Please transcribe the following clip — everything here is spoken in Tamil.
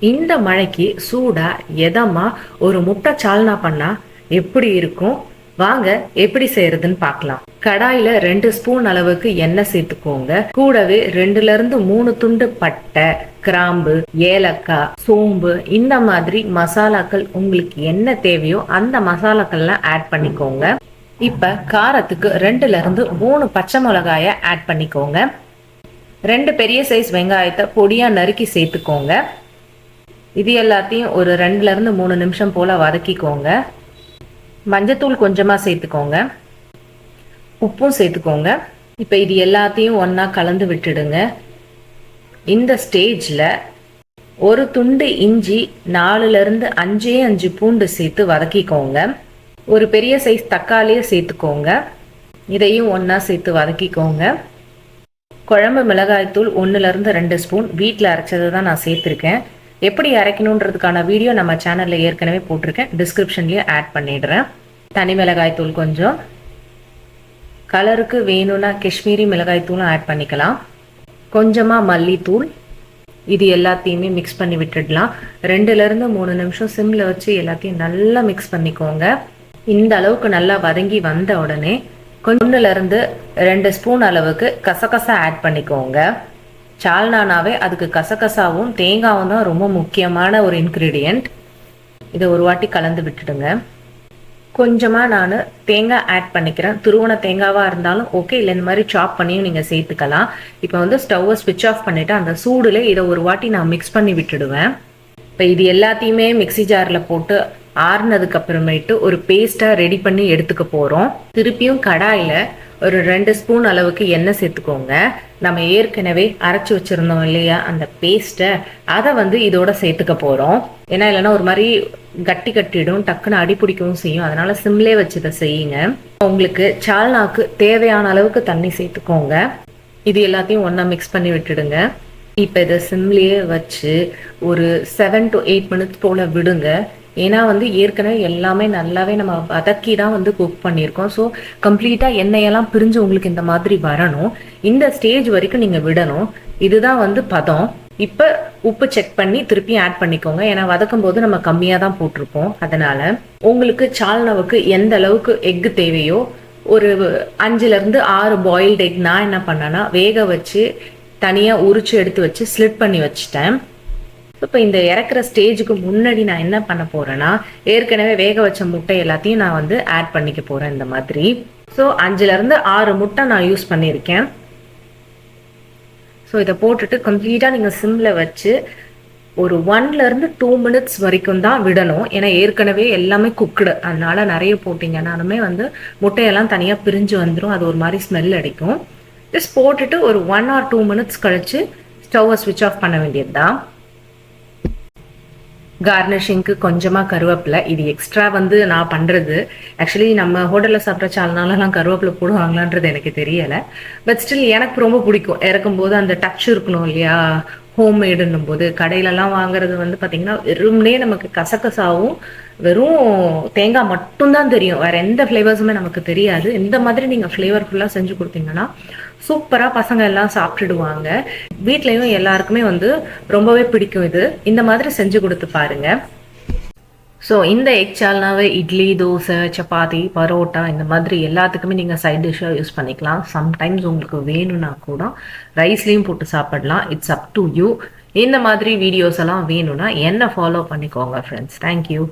இந்த மழைக்கு சூடா எதமா ஒரு முட்டை சால்னா பண்ணா எப்படி இருக்கும்? வாங்க எப்படி செய்யறதுன்னு பார்க்கலாம். கடாயில 2 ஸ்பூன் அளவுக்கு எண்ணெய் சேர்த்துக்கோங்க. கூடவே 2ல இருந்து 3 துண்டு பட்டை, கிராம்பு, ஏலக்காய், சோம்பு இந்த மாதிரி மசாலாக்கள் உங்களுக்கு என்ன தேவையோ அந்த மசாலாக்கள்லாம் ஆட் பண்ணிக்கோங்க. இப்ப காரத்துக்கு 2ல இருந்து 3 பச்சை மிளகாய ஆட் பண்ணிக்கோங்க. 2 பெரிய சைஸ் வெங்காயத்தை பொடியா நறுக்கி சேர்த்துக்கோங்க. இது எல்லாத்தையும் ஒரு 2ல இருந்து 3 நிமிஷம் போல வதக்கிக்கோங்க. மஞ்சத்தூள் கொஞ்சமா சேர்த்துக்கோங்க. உப்பும் சேர்த்துக்கோங்க. இப்போ இது எல்லாத்தையும் ஒண்ணா கலந்து விட்டுடுங்க. இந்த ஸ்டேஜ்ல ஒரு துண்டு இஞ்சி, 4ல இருந்து 5 பூண்டு சேர்த்து வதக்கிக்கோங்க. ஒரு பெரிய சைஸ் தக்காளியை சேர்த்துக்கோங்க. இதையும் ஒண்ணா சேர்த்து வதக்கிக்கோங்க. குழம்பு மிளகாய்த்தூள் 1ல இருந்து 2 ஸ்பூன் வீட்டில் அரைச்சதை தான் நான் சேர்த்துருக்கேன். எப்படி அரைக்கணுன்றதுக்கான வீடியோ நம்ம சேனலில் ஏற்கனவே போட்டிருக்கேன், டிஸ்கிரிப்ஷன்லேயே ஆட் பண்ணிடுறேன். தனி மிளகாய் தூள் கொஞ்சம், கலருக்கு வேணும்னா காஷ்மீரி மிளகாய் தூளும் ஆட் பண்ணிக்கலாம். கொஞ்சமாக மல்லித்தூள். இது எல்லாத்தையுமே மிக்ஸ் பண்ணி விட்டுடலாம். 2ல இருந்து 3 நிமிஷம் சிம்மில் வச்சு எல்லாத்தையும் நல்லா மிக்ஸ் பண்ணிக்கோங்க. இந்த அளவுக்கு நல்லா வதங்கி வந்த உடனே 1ல இருந்து 2 ஸ்பூன் அளவுக்கு கசகசா ஆட் பண்ணிக்கோங்க. சால்னானாவே அதுக்கு கசகசாவும் தேங்காவும் தான் ரொம்ப முக்கியமான ஒரு இன்க்ரீடியண்ட். இதை ஒரு வாட்டி கலந்து விட்டுடுங்க. கொஞ்சமாக நான் தேங்காய் ஆட் பண்ணிக்கிறேன். துருவன தேங்காவாக இருந்தாலும் ஓகே, இல்லை இந்த மாதிரி சாப் பண்ணியும் நீங்கள் சேர்த்துக்கலாம். இப்போ வந்து ஸ்டவ்வை ஸ்விட்ச் ஆஃப் பண்ணிவிட்டு அந்த சூடில் இதை ஒரு வாட்டி நான் மிக்ஸ் பண்ணி விட்டுடுவேன். இப்போ இது எல்லாத்தையுமே மிக்சி ஜாரில் போட்டு ஆறுனதுக்கு அப்புறமேட்டு ஒரு பேஸ்ட்டாக ரெடி பண்ணி எடுத்துக்க போகிறோம். திருப்பியும் கடாயில் ஒரு 2 ஸ்பூன் அளவுக்கு எண்ணெய் சேர்த்துக்கோங்க. நம்ம ஏற்கனவே அரைச்சி வச்சுருந்தோம் இல்லையா அந்த பேஸ்ட்டை, அதை வந்து இதோட சேர்த்துக்க போகிறோம். ஏன்னா இல்லைன்னா ஒரு மாதிரி கட்டி கட்டிடும், டக்குன்னு அடி பிடிக்கவும் செய்யும். அதனால சிம்லே வச்சு இதை செய்யுங்க. உங்களுக்கு சால்னாக்கு தேவையான அளவுக்கு தண்ணி சேர்த்துக்கோங்க. இது எல்லாத்தையும் ஒன்றா மிக்ஸ் பண்ணி விட்டுடுங்க. இப்போ இதை சிம்லேயே வச்சு ஒரு 7 to 8 மினிட்ஸ் போல் விடுங்க. ஏன்னா வந்து ஏற்கனவே எல்லாமே நல்லாவே நம்ம வதக்கி தான் வந்து குக் பண்ணியிருக்கோம். ஸோ கம்ப்ளீட்டாக எண்ணெயெல்லாம் பிரிஞ்சு உங்களுக்கு இந்த மாதிரி வரணும். இந்த ஸ்டேஜ் வரைக்கும் நீங்கள் விடணும். இதுதான் வந்து பதம். இப்போ உப்பு செக் பண்ணி திருப்பி ஆட் பண்ணிக்கோங்க. ஏன்னா வதக்கும் போது நம்ம கம்மியாக தான் போட்டிருப்போம். அதனால உங்களுக்கு சால்னாவுக்கு எந்த அளவுக்கு எக்கு தேவையோ ஒரு 5ல இருந்து 6 பாயில்டு எக் நான் என்ன பண்ணேன்னா வேக வச்சு தனியாக உரிச்சு எடுத்து வச்சு ஸ்லிட் பண்ணி வச்சுட்டேன். இப்போ இந்த இறக்குற ஸ்டேஜுக்கு முன்னாடி நான் என்ன பண்ண போறேன்னா ஏற்கனவே வேக வச்ச முட்டை எல்லாத்தையும் நான் வந்து ஆட் பண்ணிக்க போறேன் இந்த மாதிரி. ஸோ 5ல இருந்து 6 முட்டை நான் யூஸ் பண்ணியிருக்கேன். ஸோ இதை போட்டுட்டு கம்ப்ளீட்டாக நீங்கள் சிம்மில் வச்சு ஒரு 1ல இருந்து 2 மினிட்ஸ் வரைக்கும் தான் விடணும். ஏன்னா ஏற்கனவே எல்லாமே குக்குடு, அதனால நிறைய போட்டிங்கன்னாலுமே வந்து முட்டையெல்லாம் தனியாக பிரிஞ்சு வந்துடும். அது ஒரு மாதிரி ஸ்மெல் அடிக்கும். ஜஸ்ட் போட்டுட்டு ஒரு 1 or 2 மினிட்ஸ் கழிச்சு ஸ்டவ்வை ஸ்விட்ச் ஆஃப் பண்ண வேண்டியது தான். கார்னிஷிங்க்கு கொஞ்சமாக கருவேப்பிலை. இது எக்ஸ்ட்ரா வந்து நான் பண்ணுறது. ஆக்சுவலி நம்ம ஹோட்டலில் சாப்பிட்ற சால்னாலலாம் கருவேப்பிலை போடுவாங்களான்றது எனக்கு தெரியலை. பட் ஸ்டில் எனக்கு ரொம்ப பிடிக்கும். இறக்கும்போது அந்த டச் இருக்கணும் இல்லையா, ஹோம்மேடுன்னும் போது. கடையிலலாம் வாங்குறது வந்து பார்த்திங்கன்னா வெறும்னே நமக்கு கசகசாவும் வெறும் தேங்காய் மட்டும்தான் தெரியும், வேற எந்த ஃப்ளேவர்ஸுமே நமக்கு தெரியாது. இந்த மாதிரி நீங்கள் ஃப்ளேவர்ஃபுல்லாக செஞ்சு கொடுத்தீங்கன்னா சூப்பராக பசங்க எல்லாம் சாப்பிட்டுடுவாங்க. வீட்லேயும் எல்லாருக்குமே வந்து ரொம்பவே பிடிக்கும் இது. இந்த மாதிரி செஞ்சு கொடுத்து பாருங்க. ஸோ இந்த எக் சால்னாவை இட்லி, தோசை, சப்பாத்தி, பரோட்டா இந்த மாதிரி எல்லாத்துக்குமே நீங்கள் சைட் டிஷ்ஷாக யூஸ் பண்ணிக்கலாம். சம்டைம்ஸ் உங்களுக்கு வேணும்னா கூட ரைஸ்லேயும் போட்டு சாப்பிடலாம். It's up to you. இந்த மாதிரி வீடியோஸ் எல்லாம் வேணும்னா என்ன ஃபாலோ பண்ணிக்கோங்க ஃப்ரெண்ட்ஸ். தேங்க்யூ.